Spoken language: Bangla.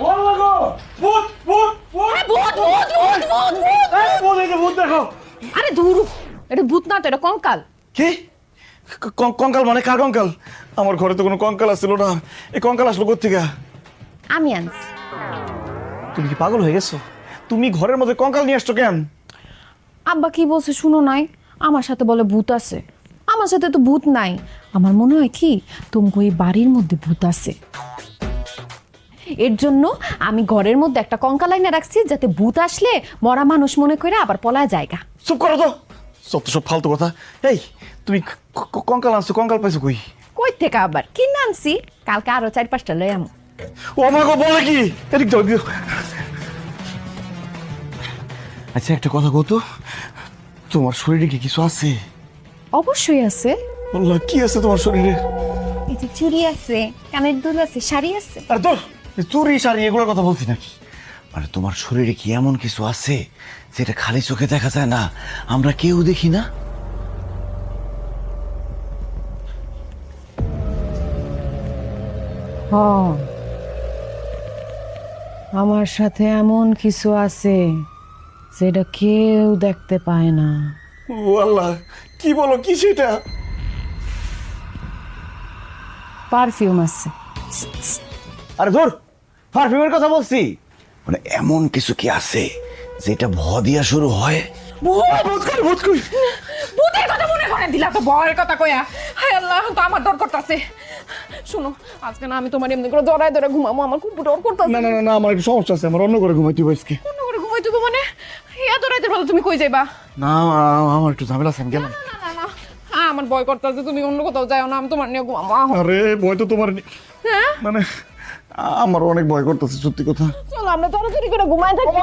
ওয়াল্লাহ ভূত ভূত ভূত ভূত ভূত ভূত ভূত ভূত এই ভূত এই যে ভূত দেখো। আরে ধুরু, এটা ভূত না তো, এটা কঙ্কাল। কি কঙ্কাল মানে কার কঙ্কাল? আমার ঘরে তো কোনো কঙ্কাল আসছিল না, এই কঙ্কাল আসলো কোত্থেকে? আমি আনছি। তুমি কি পাগল হয়ে গেছো? তুমি ঘরের মধ্যে কঙ্কাল নিয়ে আসছো কেন? আব্বা কি বলছে শুনো নাই? আমার সাথে বলে ভূত আছে। আমার সাথে তো ভূত নাই। আমার মনে হয় কি তোমাকে ওই বাড়ির মধ্যে ভূত আছে, এর জন্য আমি ঘরের মধ্যে একটা কঙ্কাল আইনা রাখছি, যাতে ভূত আসলে মরা মানুষ মনে করে আবার পলায় জায়গা। চুপ করো তো, সব তো সব ফালতু কথা। এই তুমি কঙ্কাল আনছো, কঙ্কাল পাইছো কই? কই থেকে আবার কিনে আনছি, কালকে আরো 4-5টা লই আম। ও মা গো, বলে কি? এদিক দাও, দিও। আচ্ছা একটা কথা কও তো, তোমার শরীরে কি কিছু আছে? অবশ্যই আছে। আল্লাহ, কি আছে তোমার শরীরে? এই যে চুড়ি আছে, কানের দুল আছে, শাড়ি আছে। আর তোর চুরি শাড়ি এগুলোর কথা বলছি নাকি? মানে তোমার শরীরে কি এমন কিছু আছে যেটা খালি চোখে দেখা যায় না, আমরা কেউ দেখি না? আমার সাথে এমন কিছু আছে যেটা কেউ দেখতে পায় না। ও আল্লাহ, কি বলো, কি সেটা? পারফিউম আছে। আরে ধর, পারফিউমের কথা বলছি। মানে এমন কিছু কি আছে যেটা ভ দিয়া শুরু হয়? ভূতের কথা মনে করে দিলা তো, ভয়ের কথা কইয়া। হায় আল্লাহ, তো আমার ডর করতেছে। শুনো, আজকে না আমি তোমার এমনি করে জড়ায় ধরে ঘুমাবো, আমার খুব ডর করতেছে। না না না না, আমার একটু সমস্যা আছে, আমার অন্য করে ঘুমাইতে হবে আজকে। অন্য করে ঘুমাই দেবো মানে? এত রাতের বেলা তুমি কই যাইবা? না, আমার একটু ঝামেলা আছে, আমি গেলাম। না না না, আমার ভয় করতেছে, তুমি অন্য কোথাও যাও না, আমি তোমার নিয়ে ঘুমাবো। আরে ভয় তো তোমার হ্যাঁ, মানে আমার অনেক ভয় করতেছে, সত্যি কথা। চলো আমরা তাড়াতাড়ি করে ঘুমাই থাকি।